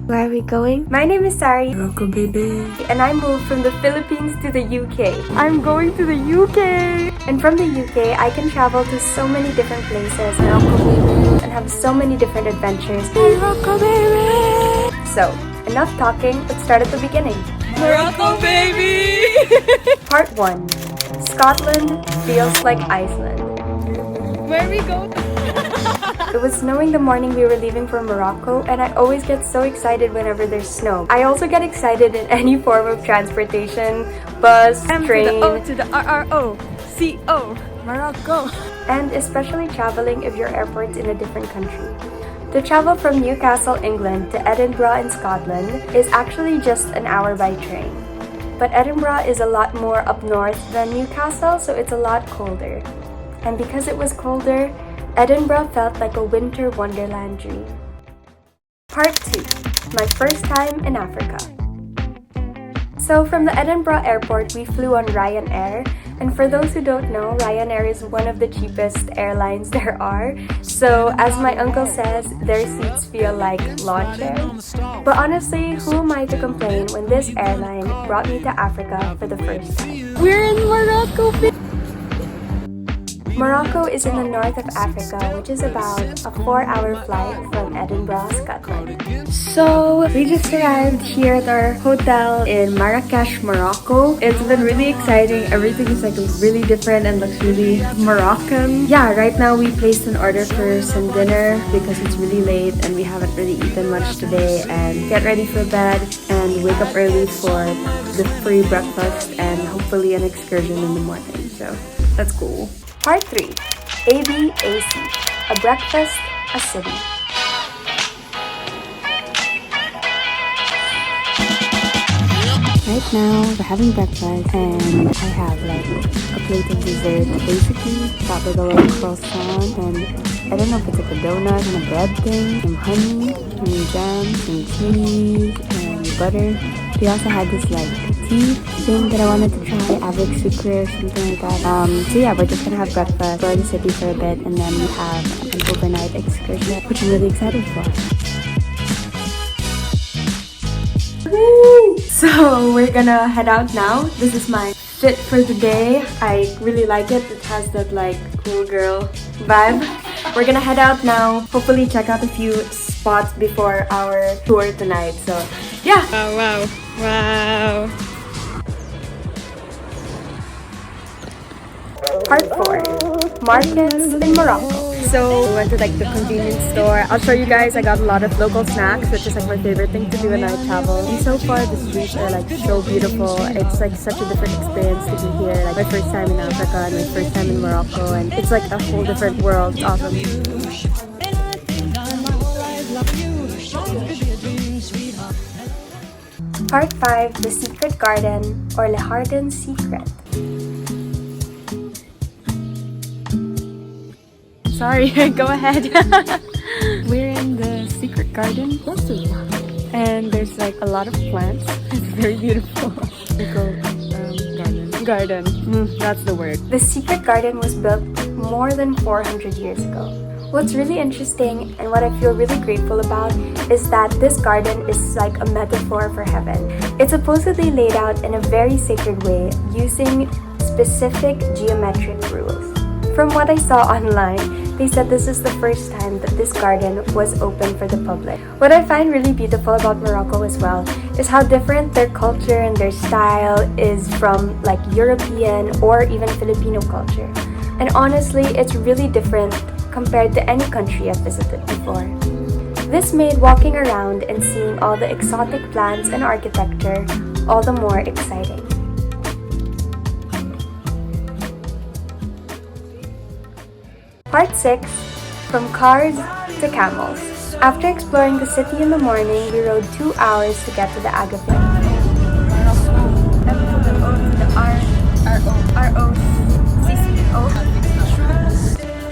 Where are we going? My name is Sari. Morocco, baby. And I moved from the Philippines to the UK. I'm going to the UK! And from the UK, I can travel to so many different places. Morocco, baby. And have so many different adventures. Morocco, baby. So, enough talking, let's start at the beginning. Morocco, baby. Part 1. Scotland feels like Iceland. Where are we going? It was snowing the morning we were leaving for Morocco, and I always get so excited whenever there's snow. I also get excited in any form of transportation, bus, train, to the R-R-O-C-O, Morocco. And especially traveling if your airport's in a different country. To travel from Newcastle, England to Edinburgh in Scotland is actually just an hour by train. But Edinburgh is a lot more up north than Newcastle, so it's a lot colder. And because it was colder, Edinburgh felt like a winter wonderland dream. Part 2. My first time in Africa. So from the Edinburgh airport, we flew on Ryanair. And for those who don't know, Ryanair is one of the cheapest airlines there are. So as my uncle says, their seats feel like lawn chairs. But honestly, who am I to complain when this airline brought me to Africa for the first time? We're in Morocco. Morocco is in the north of Africa, which is about a 4-hour flight from Edinburgh, Scotland. So, we just arrived here at our hotel in Marrakech, Morocco. It's been really exciting. Everything is like really different and looks really Moroccan. Yeah, right now we placed an order for some dinner because it's really late and we haven't really eaten much today, and get ready for bed and wake up early for the free breakfast and hopefully an excursion in the morning. So, that's cool. Part 3. ABAC. A breakfast, a city. Right now, we're having breakfast and I have like a plate of dessert. Basically, got like a little croissant and I don't know if it's like a donut and a bread thing, some honey, some jam, some cheese, and butter. We also had this like tea thing that I wanted to try, avec sucre or something like that. So yeah, we're just gonna have breakfast, explore the city for a bit, and then we have an overnight excursion, which I'm really excited for. Woo! So we're gonna head out now. This is my fit for the day. I really like it. It has that like cool girl vibe. We're gonna head out now. Hopefully check out a few spots before our tour tonight. So yeah. Wow. Part 4. Markets in Morocco. So we went to like the convenience store. I'll show you guys. I got a lot of local snacks, which is like my favorite thing to do when I travel. And so far the streets are like so beautiful. It's like such a different experience to be here. Like my first time in Africa and my first time in Morocco, and it's like a whole different world. It's awesome. Part 5. The Secret Garden, or Le Jardin Secret. Sorry, go ahead. We're in the secret garden, and there's like a lot of plants. It's very beautiful. Garden. That's the word. The secret garden was built more than 400 years ago. What's really interesting and what I feel really grateful about is that this garden is like a metaphor for heaven. It's supposedly laid out in a very sacred way using specific geometric rules. From what I saw online, they said this is the first time that this garden was open for the public. What I find really beautiful about Morocco as well is how different their culture and their style is from like European or even Filipino culture. And honestly, it's really different compared to any country I've visited before. This made walking around and seeing all the exotic plants and architecture all the more exciting. Part 6. From cars to camels. After exploring the city in the morning, we rode 2 hours to get to the Aga flight.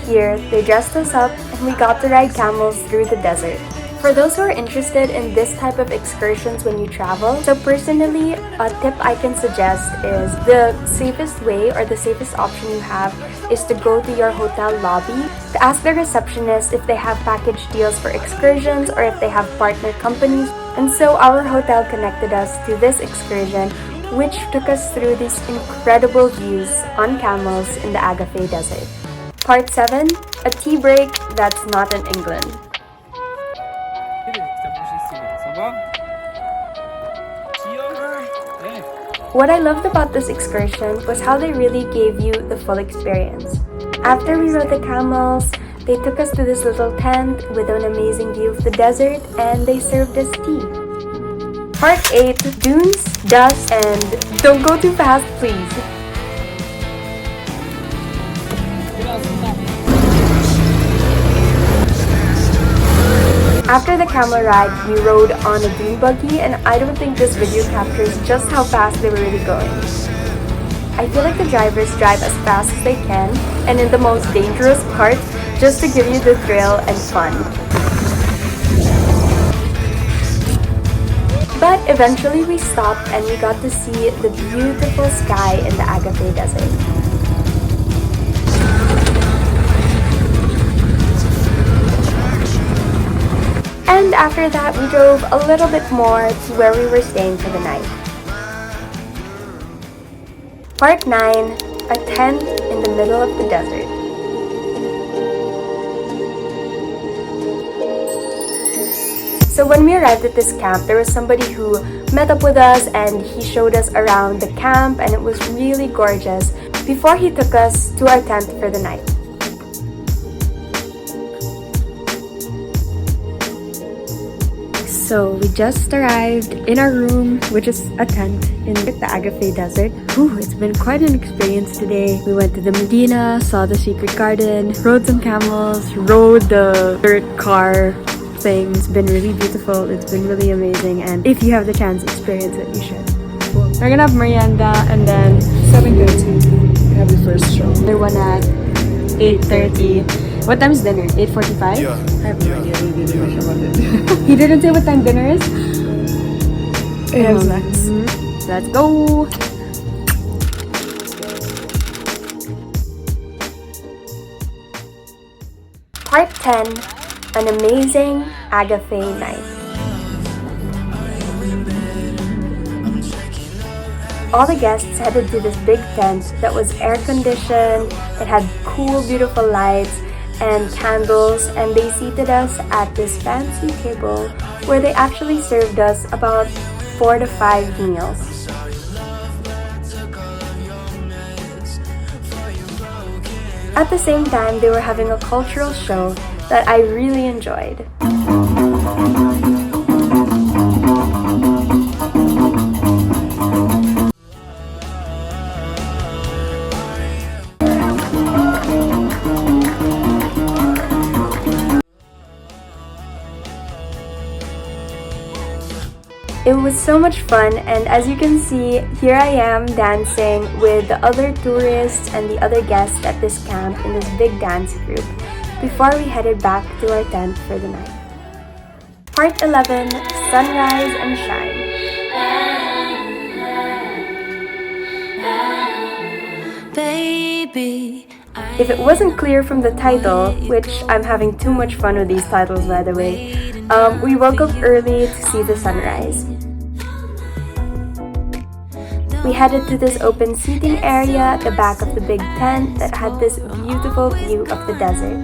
Here, they dressed us up and we got to ride camels through the desert. For those who are interested in this type of excursions when you travel, so personally, a tip I can suggest is the safest way or the safest option you have is to go to your hotel lobby to ask the receptionist if they have package deals for excursions or if they have partner companies. And so our hotel connected us to this excursion, which took us through these incredible views on camels in the Agafay Desert. Part 7, a tea break that's not in England. What I loved about this excursion was how they really gave you the full experience. After we rode the camels, they took us to this little tent with an amazing view of the desert, and they served us tea. Part 8, dunes, dust, and don't go too fast, please. After the camel ride, we rode on a dune buggy, and I don't think this video captures just how fast they were really going. I feel like the drivers drive as fast as they can, and in the most dangerous part, just to give you the thrill and fun. But eventually we stopped and we got to see the beautiful sky in the Agafay Desert. And after that, we drove a little bit more to where we were staying for the night. Part 9, a tent in the middle of the desert. So when we arrived at this camp, there was somebody who met up with us and he showed us around the camp, and it was really gorgeous before he took us to our tent for the night. So we just arrived in our room, which is a tent in the Agafay Desert. Ooh, it's been quite an experience today. We went to the Medina, saw the secret garden, rode some camels, rode the dirt car thing. It's been really beautiful. It's been really amazing, and if you have the chance, experience it. You should. Cool. We're gonna have merienda, and then 7:30 we have the first show. another one at 8:30. What time is dinner? 8:45? Yeah. I have no idea. They didn't mention about it. He didn't say what time dinner is? It has snacks. Let's go! Part 10, an amazing Agafay night. All the guests headed to this big tent that was air-conditioned. It had cool, beautiful lights and candles, and they seated us at this fancy table where they actually served us about 4 to 5 meals. At the same time, they were having a cultural show that I really enjoyed. It was so much fun, and as you can see, here I am dancing with the other tourists and the other guests at this camp in this big dance group before we headed back to our tent for the night. Part 11, Sunrise and Shine. Baby, If it wasn't clear from the title, which I'm having too much fun with these titles by the way, we woke up early to see the sunrise. We headed to this open seating area at the back of the big tent that had this beautiful view of the desert.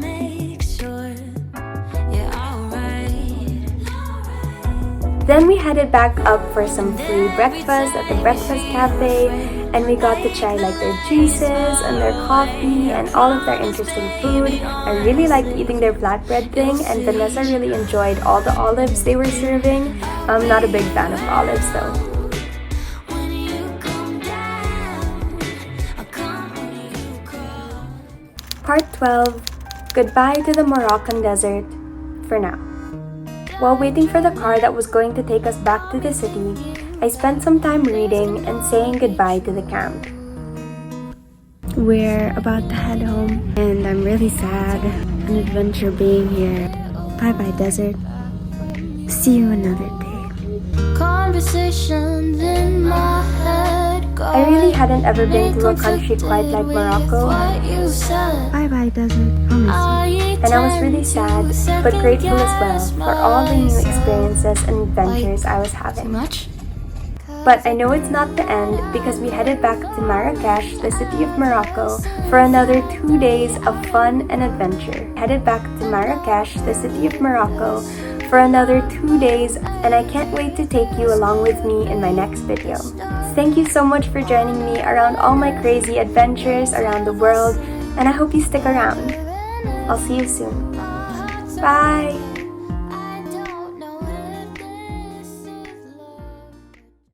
Then we headed back up for some free breakfast at the breakfast cafe, and we got to try like their juices and their coffee and all of their interesting food. I really liked eating their flatbread thing, and Vanessa really enjoyed all the olives they were serving. I'm not a big fan of olives though. Part 12, goodbye to the Moroccan desert for now. While waiting for the car that was going to take us back to the city, I spent some time reading and saying goodbye to the camp. We're about to head home, and I'm really sad. An adventure being here. Bye bye, desert. See you another day. conversations in my head I really hadn't ever been to a country quite like Morocco, Bye-bye, desert. Promise. and I was really sad, but grateful as well for all the new experiences and adventures I was having. But I know it's not the end because we headed back to Marrakech, the city of Morocco, for another 2 days of fun and adventure. Headed back to Marrakech, the city of Morocco, for another 2 days, and I can't wait to take you along with me in my next video. Thank you so much for joining me around all my crazy adventures around the world, and I hope you stick around. I'll see you soon. Bye!